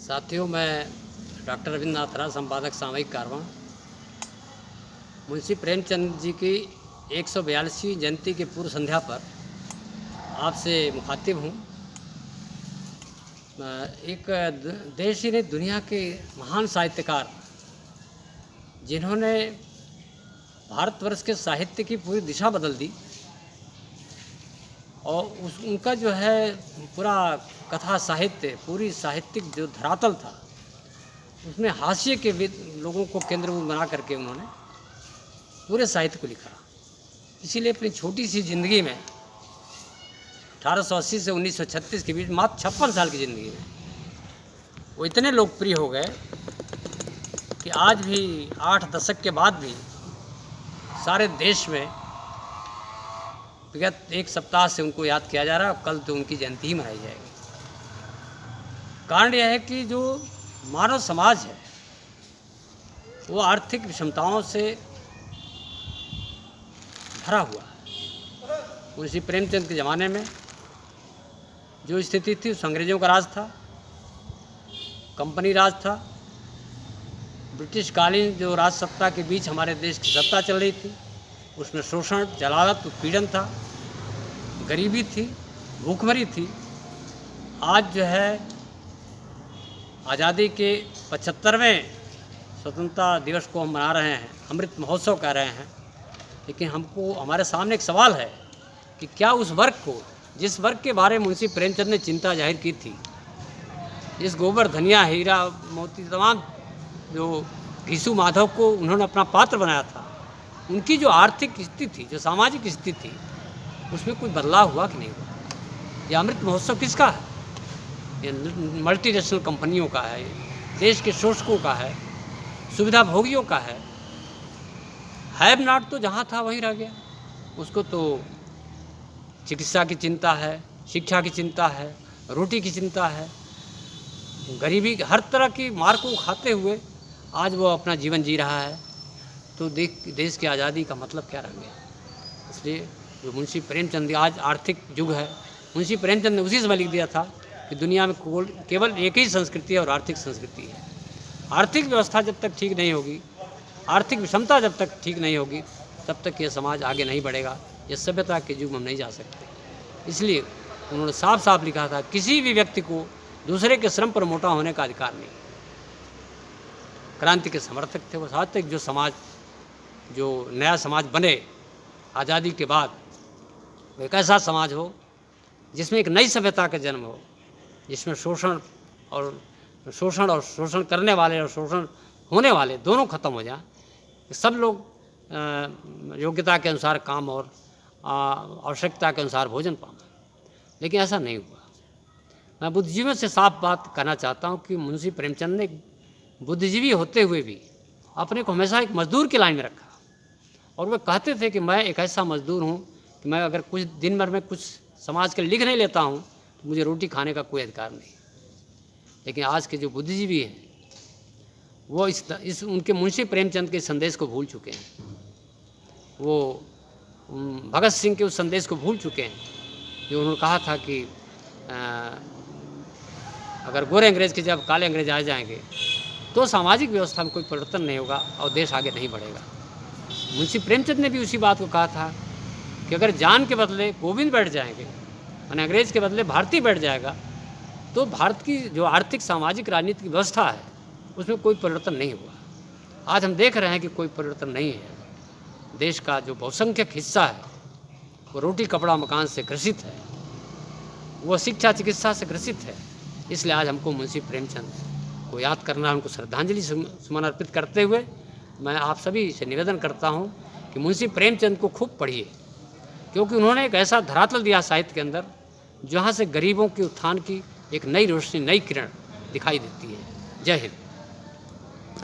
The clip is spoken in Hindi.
साथियों, मैं डॉक्टर रविन्द्रनाथ राय, संपादक सामयिक कारवां, मुंशी प्रेमचंद जी की 142वीं जयंती की पूर्व संध्या पर आपसे मुखातिब हूँ। एक देश ही नहीं, दुनिया के महान साहित्यकार जिन्होंने भारतवर्ष के साहित्य की पूरी दिशा बदल दी और उनका जो है पूरा कथा साहित्य, पूरी साहित्यिक जो धरातल था, उसमें हास्य के लोगों को केंद्रबिंदु बना करके उन्होंने पूरे साहित्य को लिखा। इसीलिए अपनी छोटी सी ज़िंदगी में 1880 से 1936 के बीच मात्र 56 साल की ज़िंदगी में वो इतने लोकप्रिय हो गए कि आज भी 8 दशक के बाद भी सारे देश में विगत एक सप्ताह से उनको याद किया जा रहा है और कल तो उनकी जयंती ही मनाई जाएगी। कारण यह है कि जो मानव समाज है वो आर्थिक विषमताओं से भरा हुआ है। मुंशी प्रेमचंद के ज़माने में जो स्थिति थी उस अंग्रेज़ों का राज था, कंपनी राज था, ब्रिटिश कालीन जो राज सत्ता के बीच हमारे देश की सत्ता चल रही थी, उसमें शोषण, जलालत, उत्पीड़न था, गरीबी थी, भूखमरी थी। आज जो है आज़ादी के 75वें स्वतंत्रता दिवस को हम मना रहे हैं, अमृत महोत्सव कर रहे हैं, लेकिन हमको हमारे सामने एक सवाल है कि क्या उस वर्ग को, जिस वर्ग के बारे में मुंशी प्रेमचंद ने चिंता जाहिर की थी, जिस गोबर, धनिया, हीरा, मोती, तमाम जो घीसू माधव को उन्होंने अपना पात्र बनाया था, उनकी जो आर्थिक स्थिति थी, जो सामाजिक स्थिति थी, उसमें कोई बदलाव हुआ कि नहीं हुआ? यह अमृत महोत्सव किसका है? ये मल्टीनेशनल कंपनियों का है, देश के शोषकों का है, सुविधा भोगियों का है। हैव नॉट तो जहाँ था वहीं रह गया। उसको तो चिकित्सा की चिंता है, शिक्षा की चिंता है, रोटी की चिंता है, गरीबी, हर तरह की मार को खाते हुए आज वो अपना जीवन जी रहा है। तो देश की आज़ादी का मतलब क्या रह गया? इसलिए जो मुंशी प्रेमचंद, आज आर्थिक युग है, मुंशी प्रेमचंद ने उसी समय लिख दिया था कि दुनिया में केवल एक ही संस्कृति है और आर्थिक संस्कृति है। आर्थिक व्यवस्था जब तक ठीक नहीं होगी, आर्थिक विषमता जब तक ठीक नहीं होगी, तब तक ये समाज आगे नहीं बढ़ेगा। ये सभ्यता के युग में हम नहीं जा सकते। इसलिए उन्होंने साफ साफ लिखा था, किसी भी व्यक्ति को दूसरे के श्रम पर मोटा होने का अधिकार नहीं। क्रांति के समर्थक थे वो। आज तक जो समाज, जो नया समाज बने आज़ादी के बाद, वो एक ऐसा समाज हो जिसमें एक नई सभ्यता का जन्म हो, जिसमें शोषण और शोषण करने वाले और शोषण होने वाले दोनों खत्म हो जाएं, सब लोग योग्यता के अनुसार काम और आवश्यकता के अनुसार भोजन पाएं। लेकिन ऐसा नहीं हुआ। मैं बुद्धिजीवियों से साफ बात कहना चाहता हूँ कि मुंशी प्रेमचंद ने बुद्धिजीवी होते हुए भी अपने को हमेशा एक मजदूर की लाइन में रखा और वे कहते थे कि मैं एक ऐसा मजदूर हूँ कि मैं अगर कुछ दिन भर में कुछ समाज के लिए लिख नहीं लेता हूँ तो मुझे रोटी खाने का कोई अधिकार नहीं। लेकिन आज के जो बुद्धिजीवी हैं वो इस उनके मुंशी प्रेमचंद के संदेश को भूल चुके हैं। वो भगत सिंह के उस संदेश को भूल चुके हैं जो उन्होंने कहा था कि अगर गोरे अंग्रेज़ की जब काले अंग्रेज आ जाएंगे तो सामाजिक व्यवस्था में कोई परिवर्तन नहीं होगा और देश आगे नहीं बढ़ेगा। मुंशी प्रेमचंद ने भी उसी बात को कहा था कि अगर जान के बदले गोविंद बैठ जाएंगे और अंग्रेज़ के बदले भारतीय बैठ जाएगा तो भारत की जो आर्थिक, सामाजिक, राजनीतिक व्यवस्था है उसमें कोई परिवर्तन नहीं हुआ। आज हम देख रहे हैं कि कोई परिवर्तन नहीं है। देश का जो बहुसंख्यक हिस्सा है वो रोटी, कपड़ा, मकान से ग्रसित है, वो शिक्षा, चिकित्सा से ग्रसित है। इसलिए आज हमको मुंशी प्रेमचंद को याद करना, उनको श्रद्धांजलि सुमन अर्पित करते हुए मैं आप सभी से निवेदन करता हूँ कि मुंशी प्रेमचंद को खूब पढ़िए, क्योंकि उन्होंने एक ऐसा धरातल दिया साहित्य के अंदर जहाँ से गरीबों के उत्थान की एक नई रोशनी, नई किरण दिखाई देती है। जय हिंद।